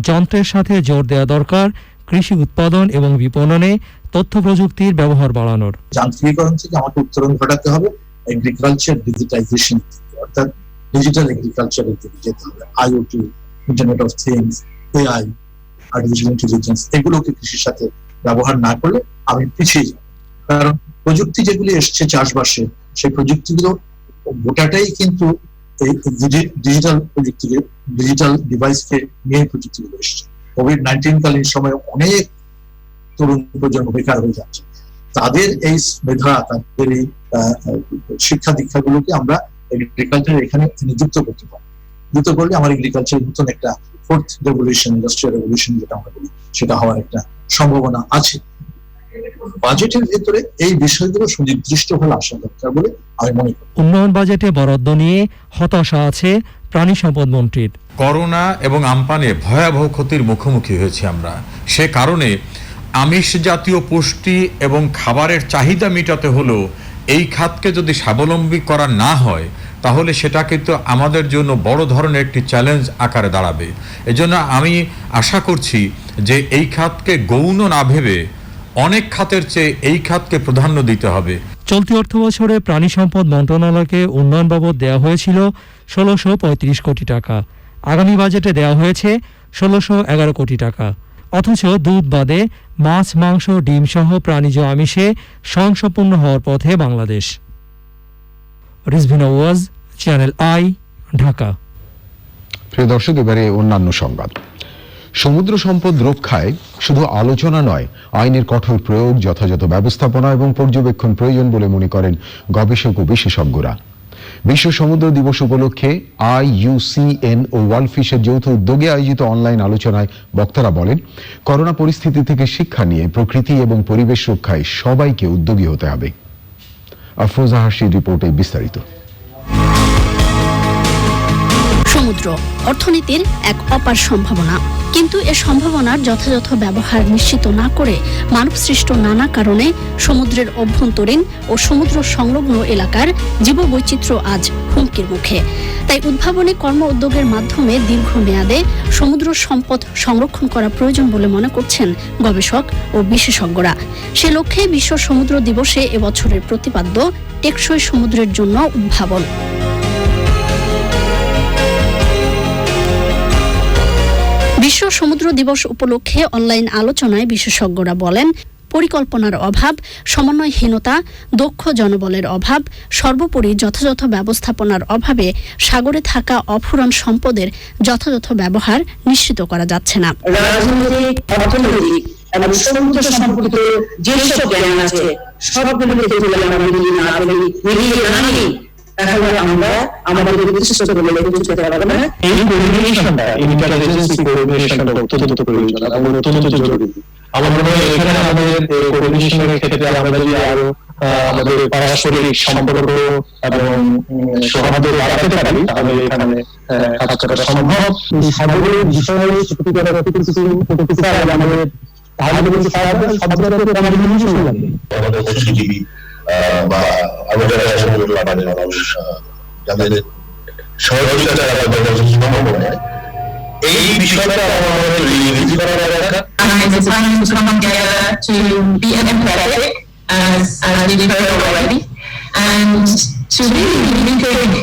যন্ত্রের সাথে জোর দেওয়া দরকার কৃষি উৎপাদন এবং বিপণনে তথ্য প্রযুক্তির ব্যবহার বাড়ানোর। যান্ত্রিকীকরণ থেকে আমাকে উত্তরণ ঘটাতে হবে এগ্রিকালচার ডিজিটাইজেশন, অর্থাৎ ডিজিটাল এগ্রিকালচারের দিকে যেতে হবে। IoT, internet of things, AI, artificial intelligence, এগুলোকে কৃষির সাথে ব্যবহার না করলে আমি পিছিয়ে যাব। কারণ প্রযুক্তি যেগুলি এসছে চাষবাসে, সেই প্রযুক্তিগুলো গোটাটাই কিন্তু এই ডিজিটাল প্রযুক্তিকে, ডিজিটাল ডিভাইসকে নিয়ে প্রযুক্তিগুলো এসছে। কোভিড-19 কালীন সময়ে অনেক তরুণ প্রজন্ম বেকার হয়ে যাচ্ছে। তাদের এই মেধা, তাদের এই শিক্ষা দীক্ষাগুলোকে আমরা এগ্রিকালচার এখানে নিযুক্ত করতে পারি। যুক্ত করলে আমার এগ্রিকালচার নতুন একটা ফোর্থ রেভলিউশন, ইন্ডাস্ট্রিয়াল রেভলিউশন যেটা আমরা বলি, সেটা হওয়ার একটা সম্ভাবনা আছে। বাজেটের ভেতরে এই বিষয়গুলো সুনির্দিষ্ট হলে আসা দরকার বলে আমি মনে করি। উন্নয়ন বাজেটে বরাদ্দ নিয়ে হতাশা আছে প্রাণী সম্পদ মন্ত্রীর। করোনা এবং আমপানে ভয়াবহ ক্ষতির মুখোমুখি হয়েছি আমরা। সে কারণে আমিষ জাতীয় পুষ্টি এবং খাবারের চাহিদা মেটাতে হলেও এই খাতকে যদি স্বাবলম্বী করা না হয়, তাহলে সেটা কিন্তু আমাদের জন্য বড় ধরনের একটি চ্যালেঞ্জ আকারে দাঁড়াবে। এজন্য আমি আশা করছি যে এই খাতকে গৌণ না ভেবে অনেক খাতের চেয়ে এই খাতকে প্রাধান্য দিতে হবে। চলতি অর্থ বছরে প্রাণী সম্পদ মন্ত্রণালয়কে উন্নয়ন বাবদ দেওয়া হয়েছিল 1635 কোটি টাকা। আগামী বাজেটে দেওয়া হয়েছে 1611 কোটি টাকা। অথচ দুধ বাদে মাছ, মাংস, ডিম সহ প্রাণীজ আমিষে স্বয়ংসম্পূর্ণ হওয়ার পথে বাংলাদেশ। রিজভিনা ওয়াজ, চ্যানেল আই, ঢাকা। প্রিয় দর্শক, এবারে অন্যান্য সংবাদ। সমুদ্র সম্পদ রক্ষায় শুধু আলোচনা নয়, আইনের কঠোর প্রয়োগ, যথাযথ ব্যবস্থাপনা এবং পর্যবেক্ষণ প্রয়োজন বলে মনে করেন গবেষক ও বিশেষজ্ঞরা। বিশ্ব সমুদ্র দিবস উপলক্ষে IUCN ও ওয়ার্ল্ড ফিশের যৌথ উদ্যোগে আয়োজিত অনলাইন আলোচনায় বক্তারা বলেন, করোনা পরিস্থিতি থেকে শিক্ষা নিয়ে প্রকৃতি এবং পরিবেশ রক্ষায় সবাইকে উদ্যোগী হতে হবে। আফরোজা হাসির রিপোর্টে বিস্তারিত। সমুদ্র অর্থনীতির এক অপার সম্ভাবনা, কিন্তু এ সম্ভাবনার যথাযথ ব্যবহার নিশ্চিত না করে মানবসৃষ্ট নানা কারণে সমুদ্রের অভ্যন্তরীণ ও সমুদ্র সংলগ্ন এলাকার জীববৈচিত্র্য আজ হুমকির মুখে। তাই উদ্ভাবনী কর্ম উদ্যোগের মাধ্যমে দীর্ঘমেয়াদে সমুদ্র সম্পদ সংরক্ষণ করা প্রয়োজন বলে মনে করছেন গবেষক ও বিশেষজ্ঞরা। সে লক্ষ্যে বিশ্ব সমুদ্র দিবসে এবছরের প্রতিপাদ্য টেকসই সমুদ্রের জন্য উদ্ভাবন। বিশ্ব সমুদ্র দিবস উপলক্ষে অনলাইন আলোচনায় বিশেষজ্ঞরা বলেন, পরিকল্পনার অভাব, সমন্বয়হীনতা, দক্ষ জনবলের অভাব, সর্বোপরি যথাযথ ব্যবস্থাপনার অভাবে সাগরে থাকা অফুরান সম্পদের যথাযথ ব্যবহার নিশ্চিত করা যাচ্ছে না। রাজনৈতিক, অর্থনৈতিক এবং সমুদ্র সম্পর্কিত যেসব জ্ঞান আছে সবগুলোকে যদি আমরা মিলিয়ে না নিই তাহলে আমরা আমাদের উদ্দেশ্য বলে কিছু করতে পারবো না। এই কোঅর্ডিনেশনটা, ইন্টারএজেন্সি কোঅর্ডিনেশনটা অত্যন্ত প্রয়োজন এবং অত্যন্ত জরুরি। আমার মনে হয় এখানে আমাদের কোঅর্ডিনেশনের ক্ষেত্রে আমরা যদি আরো আমাদের পারস্পরিক সম্পর্ক এবং সৌহার্দ্য বাড়াতে পারি তাহলে এখানে কাজ করা সম্ভব। এই সাগরের বিষয়ে সত্যিকার অর্থে কিছু আমাদের আমাদের দেশজীবী বা আমাদের মানুষ যাদের সহযোগিতা সম্ভব হয় এই বিষয়টা করা দরকার। To really think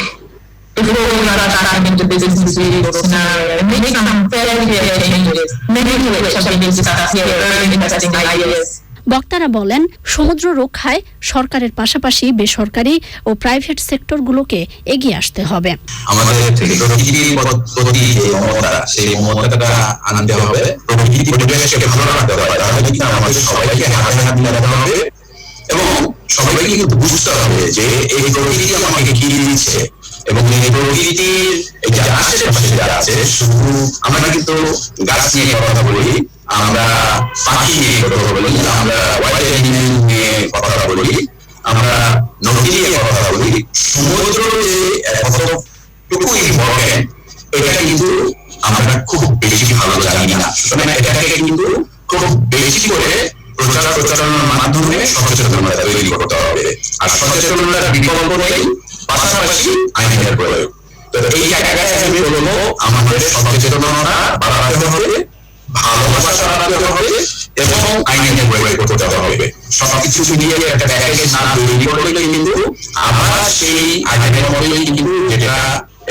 before we rush back into business as usual scenario and make some very clear changes, many of which have been discussed here, very interesting ideas. বক্তারা বলেন, সমুদ্র রক্ষায় সরকারের পাশাপাশি বেসরকারি ও প্রাইভেট সেক্টরগুলোকে এগিয়ে আসতে হবে। আমাদের থেকে প্রকৃতির প্রতি যে মমতা, সেই মমতাটা আনতে হবে, প্রকৃতি পরিবেশকে ভালো রাখতে হবে। তাহলে কিন্তু আমাদের সবাইকে হাতে হাত মিলাতে হবে এবং সবাইকে কিন্তু বুঝতে হবে যে এই প্রকৃতি আমাকে কি দিচ্ছে এবং এই প্রকৃতির এই যে আশেপাশে যারা আছে, শুধু আমরা কিন্তু গাছ নিয়ে কথা বলি, আমরা পাখি নিয়ে কথা বলি, আমরা ওয়াইল্ড অ্যানিমেল নিয়ে কথা বলি, আমরা নদী নিয়ে কথা বলি, সমুদ্র যে কতটুকু ইম্পর্টেন্ট এটা কিন্তু আমরা খুব বেশি ভালো জানি না। সুতরাং এটাকে কিন্তু খুব বেশি করে প্রচারণার মাধ্যমে সচেতনতা তৈরি করতে হবে। আর সচেতনতার বিকল্প নেই, পাশাপাশি আইনের প্রয়োগ। তো এই জায়গায় আমি বলবো আমাদের সচেতনতা বাড়াতে হবে, ভালোবাসা বাড়াতে হবে এবং আইনের প্রয়োগ করতে হবে। সবকিছু মিলিয়ে একটা প্যাকেজ না তৈরি করলে কিন্তু আবার সেই আইনের মধ্যেই কিন্তু যেটা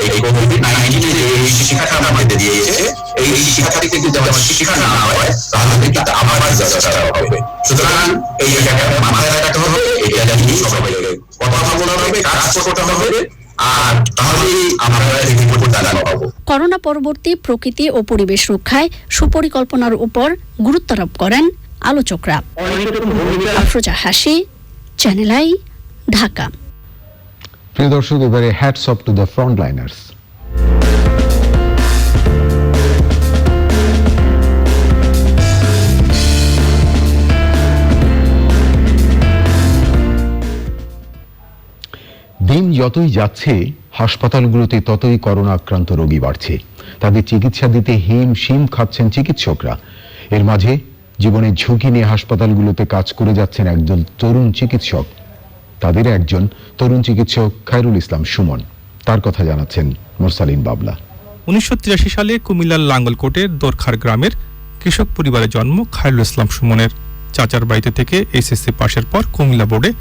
এই কোভিড-19 যে শিক্ষাটা আমাদের দিয়েছে, এই শিক্ষা থেকে যদি আমার শিক্ষা না হয় তাহলে কিন্তু আবার যাত্রা হবে। সুতরাং এই জায়গাটা মাথায় রাখতে হবে, এটা নিয়ে সবাই কথা বলতে হবে, কাজ করতে হবে, আর তাহলেই আমরা এই রিপোর্টটা পাবো। করোনা পরবর্তী প্রকৃতি ও পরিবেশ রক্ষায় সুপরিকল্পনার উপর গুরুত্ব আরোপ করেন আলোচকরা। আফরোজা হাসি, চ্যানেল আই, ঢাকা। প্রিয় দর্শক, এবারে হ্যাটস অফ টু দ্য ফ্রন্টলাইনার্স। দিন যতই যাচ্ছে হাসপাতালগুলোতে ততই করোনা আক্রান্ত রোগী বাড়ছে। তাদের চিকিৎসা দিতে হিমশিম খাচ্ছেন চিকিৎসকরা। এর মাঝে জীবনের ঝুঁকি নিয়ে হাসপাতালগুলোতে কাজ করে যাচ্ছেন একজন তরুণ চিকিৎসক। তাদের একজন তরুণ চিকিৎসক খায়রুল ইসলাম সুমন। তার কথা জানাচ্ছেন মুরসালিন বাবলা। 1983 সালে কুমিল্লার লাঙ্গলকোটের দোরখার গ্রামের কৃষক পরিবারে জন্ম খায়রুল ইসলাম সুমনের। চাচার বাড়িতে থেকে এইচএসসি পাশের পর কুমিল্লা বোর্ডে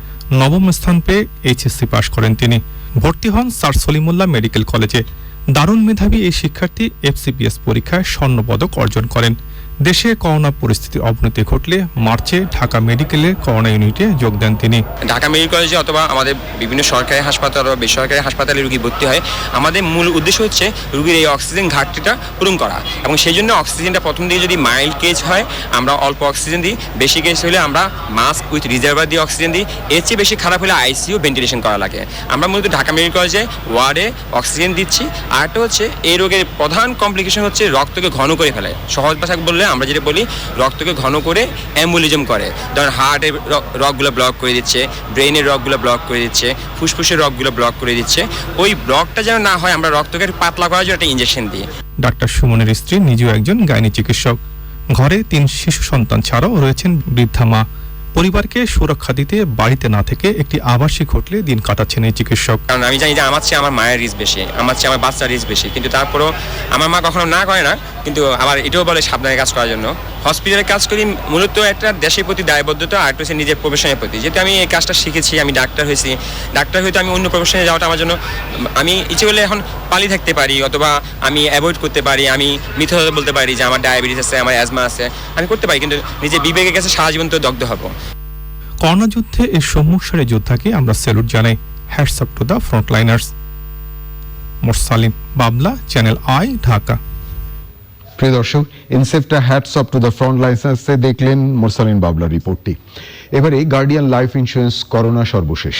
নবম স্থান পেয়ে এইচএসসি পাশ করেন তিনি। ভর্তি হন স্যার সলিমুল্লাহ মেডিকেল কলেজে। দারুণ মেধাবী এই শিক্ষার্থী এফসিপিএস পরীক্ষায় স্বর্ণপদক অর্জন করেন। দেশে করোনা পরিস্থিতির অবনতি ঘটলে মার্চে ঢাকা মেডিকেলের করোনা ইউনিটে যোগ দেন তিনি। ঢাকা মেডিকেল কলেজে অথবা আমাদের বিভিন্ন সরকারি হাসপাতাল বা বেসরকারি হাসপাতালে রোগী ভর্তি হয়। আমাদের মূল উদ্দেশ্য হচ্ছে রোগীর এই অক্সিজেন ঘাটতিটা পূরণ করা এবং সেই জন্য অক্সিজেনটা প্রথম দিকে যদি মাইল্ড কেস হয় আমরা অল্প অক্সিজেন দিই, বেশি কেস হলে আমরা মাস্ক উইথ রিজার্ভার দিয়ে অক্সিজেন দিই, এর চেয়ে বেশি খারাপ হলে আইসিইউ ভেন্টিলেশন করা লাগে। আমরা মূলত ঢাকা মেডিকেল কলেজে ওয়ার্ডে অক্সিজেন দিচ্ছি। আর একটা হচ্ছে এই রোগের প্রধান কমপ্লিকেশন হচ্ছে রক্তকে ঘন করে ফেলে। সহজ ভাষায় বললে আমরা যেটা বলি রক্তকে ঘন করে অ্যাম্বুলিজম করে। ধরেন হার্টের রগগুলো ব্লক করে দিচ্ছে, ব্রেইনের রগগুলো ব্লক করে দিচ্ছে, ফুসফুসের রগগুলো ব্লক করে দিচ্ছে। ওই ব্লকটা যেন না হয় আমরা রক্তকে পাতলা করার জন্য একটা ইনজেকশন দিই। ডাক্তার সুমনের স্ত্রী নিজেও একজন গাইনি চিকিৎসক। ঘরে 3 শিশু সন্তান ছাড়াও রয়েছেন বৃদ্ধা মা। পরিবারকে সুরক্ষা দিতে বাড়িতে না থেকে একটি আবাসিক হোটেলে দিন কাটাচ্ছেন এই চিকিৎসক। কারণ আমি জানি যে আমার চেয়ে আমার মায়ের রিস্ক বেশি, আমার চেয়ে আমার বাচ্চার রিস্ক বেশি, কিন্তু তারপরেও আমার মা কখনো না করে না, কিন্তু আবার এটাও বলে সাবধানে কাজ করার জন্য। হসপিটালে কাজ করি মূলত একটা দেশের প্রতি দায়বদ্ধতা আর হচ্ছে নিজের প্রফেশনের প্রতি। যেহেতু আমি এই কাজটা শিখেছি, আমি ডাক্তার হয়েছি, ডাক্তার হয়তো আমি অন্য প্রফেশনে যাওয়াটা আমার জন্য, আমি ইচ্ছে করলে এখন পালিয়ে থাকতে পারি অথবা আমি অ্যাভয়েড করতে পারি, আমি মিথ্যা কথা বলতে পারি যে আমার ডায়াবেটিস আছে, আমার অ্যাজমা আছে, আমি করতে পারি, কিন্তু নিজের বিবেকের কাছে সারা জীবন তো দগ্ধ হব। করোনা যুদ্ধে এই সম্মুখ সারে যোদ্ধাকে আমরা স্যালুট জানাই। Hats up to the frontliners. Morsalin Babla, channel I, Dhaka. প্রিয় দর্শক, Incepta hats off to the front লাইন্সে দেখলেন মোরসালিন বাবলার রিপোর্টটি। এবারে গার্ডিয়ান লাইফ ইন্স্যুরেন্স করোনা সর্বশেষ।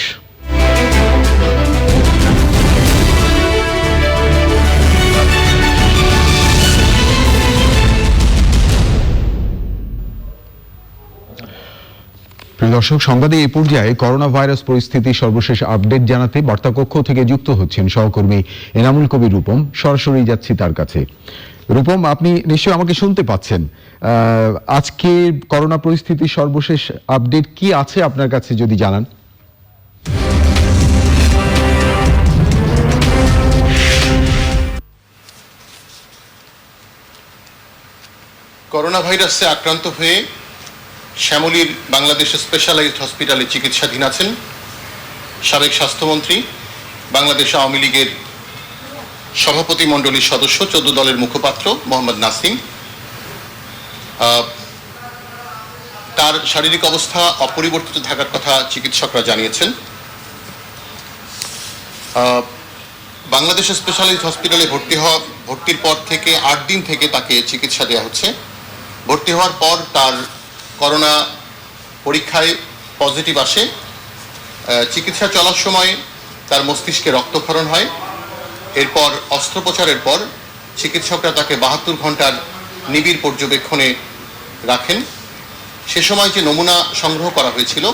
প্রিয় দর্শক, সংবাদে এই পর্যায়ে করোনা ভাইরাস পরিস্থিতির সর্বশেষ আপডেট জানাতে বার্তাকক্ষ থেকে যুক্ত হচ্ছেন সহকর্মী এনামুল কবির রূপম। সরাসরি যাচ্ছি তার কাছে। রূপম, আপনি নিশ্চয়ই আমাকে শুনতে পাচ্ছেন। আজকে করোনা পরিস্থিতির সর্বশেষ আপডেট কি আছে আপনার কাছে যদি জানান। করোনা ভাইরাসে আক্রান্ত হয়ে শ্যামলীর বাংলাদেশ স্পেশালাইজড হসপিটালে চিকিৎসাধীন আছেন সাবেক স্বাস্থ্যমন্ত্রী, বাংলাদেশ আওয়ামী লীগের সভাপতি মণ্ডলীর সদস্য, 14 দলের মুখপাত্র মোহাম্মদ নাসিম। তার শারীরিক অবস্থা অপরিবর্তিত থাকার কথা চিকিৎসকরা জানিয়েছেন। বাংলাদেশ স্পেশালাইজড হসপিটালে ভর্তির পর থেকে 8 দিন থেকে তাকে চিকিৎসা দেওয়া হচ্ছে। ভর্তি হওয়ার পর তার করোনা পরীক্ষায় পজিটিভ আসে। চিকিৎসা চলার সময় তার মস্তিষ্কে রক্তক্ষরণ হয়। এরপর অস্ত্রোপচারের পর চিকিৎসকরা তাকে 72 ঘন্টার নিবিড় পর্যবেক্ষণে রাখেন। সে সময় যে নমুনা সংগ্রহ করা হয়েছিল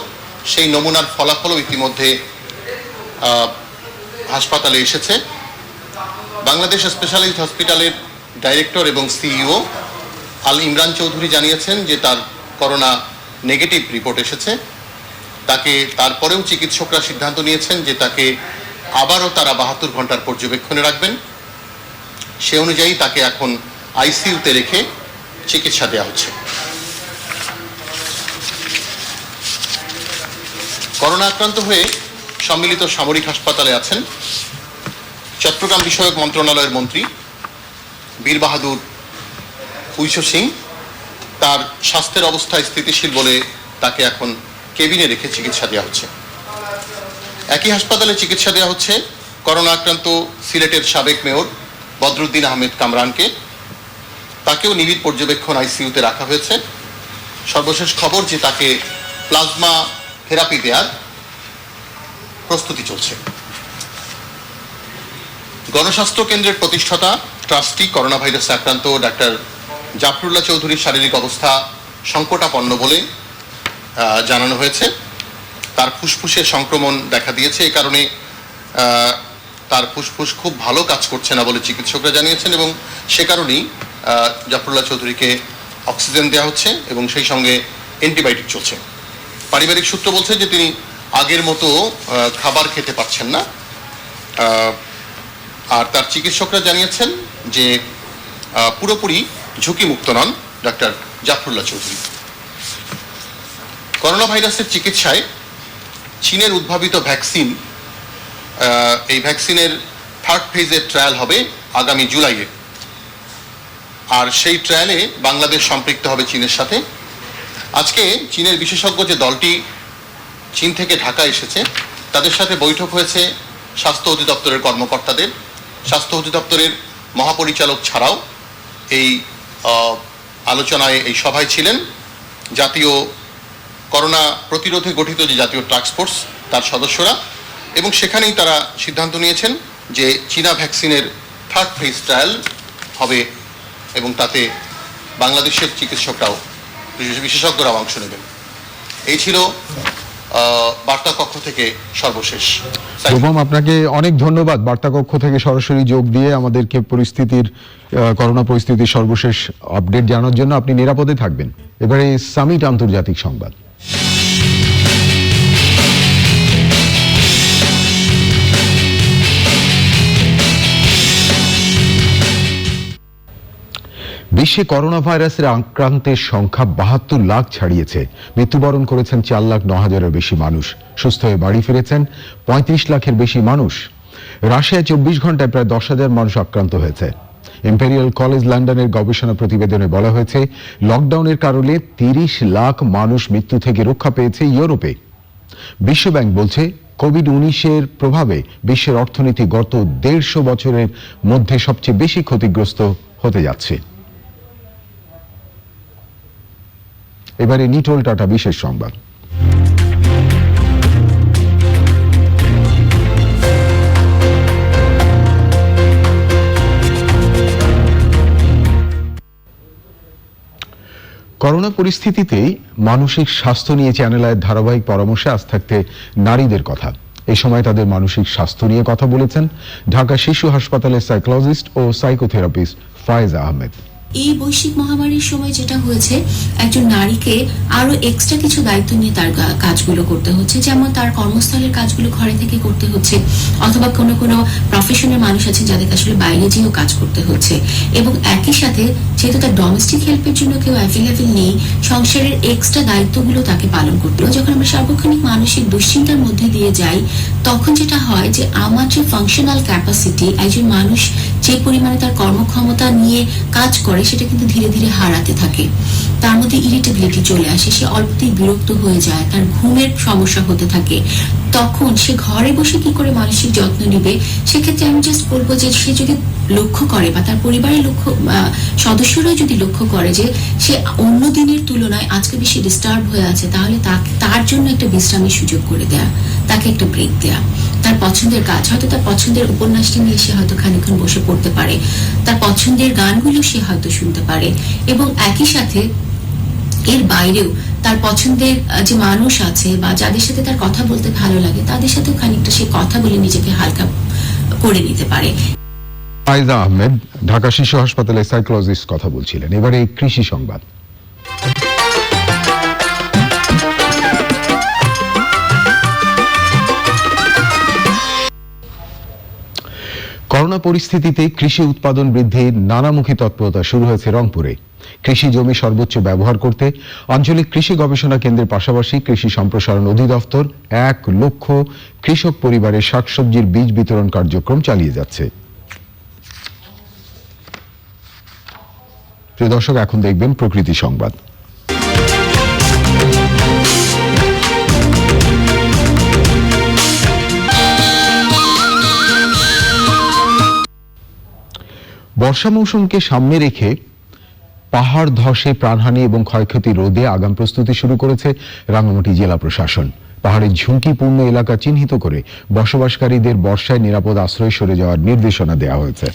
সেই নমুনার ফলাফলও ইতিমধ্যে হাসপাতালে এসেছে। বাংলাদেশ স্পেশালাইজড হসপিটালের ডাইরেক্টর এবং সিইও আল ইমরান চৌধুরী জানিয়েছেন যে তার করোনা নেগেটিভ রিপোর্ট এসেছে। তাকে তারপরেও চিকিৎসকরা সিদ্ধান্ত নিয়েছেন যে তাকে আবারও তারা 72 ঘন্টার পর্যবেক্ষণে রাখবেন। সে অনুযায়ী তাকে এখন আইসিইউতে রেখে চিকিৎসা দেওয়া হচ্ছে। করোনা আক্রান্ত হয়ে সম্মিলিত সামরিক হাসপাতালে আছেন চট্টগ্রাম বিষয়ক মন্ত্রণালয়ের মন্ত্রী বীর বাহাদুর উইশো সিং। তার স্বাস্থ্যের অবস্থা স্থিতিশীল বলে তাকে এখন কেবিনে রেখে চিকিৎসা দেওয়া হচ্ছে। একই হাসপাতালে চিকিৎসা দেওয়া হচ্ছে করোনা আক্রান্ত সিলেটের সাবেক মেয়র বদরুদ্দিন আহমেদ কামরানকে। তাকেও নিবিড় পর্যবেক্ষণ আইসিইউতে রাখা হয়েছে। সর্বশেষ খবর যে তাকে প্লাজমা থেরাপি দেওয়ার প্রস্তুতি চলছে। গণস্বাস্থ্য কেন্দ্রের প্রতিষ্ঠাতা ট্রাস্টি করোনা ভাইরাসে আক্রান্ত ডাক্তার জাফরুল্লাহ চৌধুরীর শারীরিক অবস্থা সংকটাপন্ন বলে জানানো হয়েছে। তার ফুসফুসে সংক্রমণ দেখা দিয়েছে। এই কারণে তার ফুসফুস খুব ভালো কাজ করছে না বলে চিকিৎসকরা জানিয়েছেন এবং সে কারণেই জাফরুল্লাহ চৌধুরীকে অক্সিজেন দেওয়া হচ্ছে এবং সেই সঙ্গে অ্যান্টিবায়োটিক চলছে। পারিবারিক সূত্র বলছে যে তিনি আগের মতো খাবার খেতে পারছেন না। আর তার চিকিৎসকরা জানিয়েছেন যে পুরোপুরি ঝুঁকিমুক্ত নন ডাক্তার জাফরুল্লাহ চৌধুরী। করোনা ভাইরাসের চিকিৎসায় চীনের উদ্ভাবিত ভ্যাকসিন, এই ভ্যাকসিনের 3rd ফেজের ট্রায়াল হবে আগামী জুলাইয়ে। আর সেই ট্রায়ালে বাংলাদেশ সম্পৃক্ত হবে চীনের সাথে। আজকে চীনের বিশেষজ্ঞ যে দলটি চীন থেকে ঢাকা এসেছে তাদের সাথে বৈঠক হয়েছে স্বাস্থ্য অধিদপ্তরের কর্মকর্তাদের। স্বাস্থ্য অধিদপ্তরের মহাপরিচালক ছাড়াও এই আলোচনায়, এই সভায় ছিলেন জাতীয় করোনা প্রতিরোধে গঠিত যে জাতীয় টাস্কফোর্স তার সদস্যরা এবং সেখানেই তারা সিদ্ধান্ত নিয়েছেন যে চীনা ভ্যাকসিনের 3rd ফেজ ট্রায়াল হবে এবং তাতে বাংলাদেশের চিকিৎসকরাও, বিশেষজ্ঞরাও অংশ নেবেন। এই ছিল বার্তাকক্ষ থেকে সর্বশেষ। রূপম, আপনাকে অনেক ধন্যবাদ বার্তাকক্ষ থেকে সরাসরি যোগ দিয়ে আমাদেরকে করোনা পরিস্থিতির সর্বশেষ আপডেট জানার জন্য। আপনি নিরাপদে থাকবেন। এবারে সামিট আন্তর্জাতিক সংবাদ। বিশ্বে করোনা ভাইরাসের আক্রান্তের সংখ্যা ৭২ লাখ ছাড়িয়েছে। মৃত্যুবরণ করেছেন ৪,০৯,০০০-এর বেশি মানুষ। সুস্থ হয়ে বাড়ি ফিরেছেন ৩৫ লাখের বেশি মানুষ। রাশিয়ায় ২৪ ঘন্টায় প্রায় ১০,০০০ মানুষ আক্রান্ত হয়েছে। ইম্পেরিয়াল কলেজ লন্ডনের গবেষণা প্রতিবেদনে বলা হয়েছে, লকডাউনের কারণে ৩০ লাখ মানুষ মৃত্যু থেকে রক্ষা পেয়েছে ইউরোপে। বিশ্বব্যাংক বলছে, কোভিড-১৯-এর প্রভাবে বিশ্বের অর্থনীতি গত ১৫০ বছরের মধ্যে সবচেয়ে বেশি ক্ষতিগ্রস্ত হতে যাচ্ছে। এবারে নিটোল টাটা বিশেষ সংবাদ। করোনা পরিস্থিতিতেই মানসিক স্বাস্থ্য নিয়ে চ্যানেল আইয়ের ধারাবাহিক পরামর্শে আজ থাকতে নারীদের কথা। এই সময় তাদের মানসিক স্বাস্থ্য নিয়ে কথা বলেছেন ঢাকা শিশু হাসপাতালের সাইকোলজিস্ট ও সাইকোথেরাপিস্ট ফায়েজা আহমেদ। এই বৈশ্বিক মহামারীর সময় যেটা হয়েছে, একজন নারীকে আরো এক্সট্রা কিছু দায়িত্ব নিয়ে তার কাজগুলো করতে হচ্ছে, যেমন তার কর্মস্থলের কাজগুলো ঘরে থেকে করতে হচ্ছে, অথবা কোনো প্রফেশনের মানুষ আছেন যাদেরকে আসলে বাইরে যেও কাজ করতে হচ্ছে। এবং একই সাথে যেহেতু তার ডোমেস্টিক হেল্পের জন্য কেউ অ্যাভেলেবেল নেই, সংসারের এক্সট্রা দায়িত্বগুলো তাকে পালন করতে হবে। যখন আমরা সার্বক্ষণিক মানসিক দুশ্চিন্তার মধ্যে দিয়ে যাই, তখন যেটা হয় যে আমার যে ফাংশনাল ক্যাপাসিটি, একজন মানুষ যে পরিমাণে তার কর্মক্ষমতা নিয়ে কাজ করে সেটা কিন্তু ধীরে ধীরে হারাতে থাকে। তার মধ্যে ইরিটেবিলিটি চলে আসে, সে অল্পতেই বিরক্ত হয়ে যায়, তার ঘুমের সমস্যা হতে থাকে। তখন সে ঘরে বসে কি করে মানসিক যত্ন নেবে? সেক্ষেত্রে আমি জাস্ট বলবো যে সে যদি লক্ষ্য করে বা তার পরিবারের সদস্যরা যদি লক্ষ্য করে যে সে অন্য দিনের তুলনায় আজকে বেশি ডিস্টার্ব হয়ে আছে, তাহলে তার জন্য একটা বিশ্রামের সুযোগ করে দেয়া, তাকে একটা ব্রেক দেয়া। তার পছন্দের কাজ, হয়তো তার পছন্দের উপন্যাসটি নিয়ে সে হয়তো খানিকক্ষণ বসে পড়তে পারে, তার পছন্দের গানগুলো সে হয়তো শুনতে পারে। এবং একই সাথে এর বাইরেও তার পছন্দের যে মানুষ আছে বা যাদের সাথে তার কথা বলতে ভালো লাগে, তাদের সাথেও খানিকটা সে কথা বলে নিজেকে হালকা করে নিতে পারে। ফায়েজা আহমেদ ঢাকা শিশু হাসপাতালের সাইকোলজিস্ট কথা বলছিলেন। এবারে কৃষি সংবাদ। করোনা পরিস্থিতিতে কৃষি উৎপাদন বৃদ্ধির নানামুখী তৎপরতা শুরু হয়েছে রংপুরে। কৃষি জমি সর্বোচ্চ ব্যবহার করতে আঞ্চলিক কৃষি গবেষণা কেন্দ্রের পাশাপাশি কৃষি সম্প্রসারণ অধিদপ্তর ১ লক্ষ কৃষক পরিবারের শাকসবজির বীজ বিতরণ কার্যক্রম চালিয়ে যাচ্ছে। প্রিয় দর্শক, এখন দেখবেন প্রকৃতি সংবাদ। বর্ষা মৌসুমকে সামনে রেখে পাহাড় ধসে প্রাণহানি এবং ক্ষয়ক্ষতি রোধে আগাম প্রস্তুতি শুরু করেছে রাঙ্গামাটি জেলা প্রশাসন। পাহাড়ের ঝুঁকিপূর্ণ এলাকা চিহ্নিত করে বসবাসকারীদের বর্ষায় নিরাপদ আশ্রয়ে সরে যাওয়ার নির্দেশনা দেওয়া হয়েছে।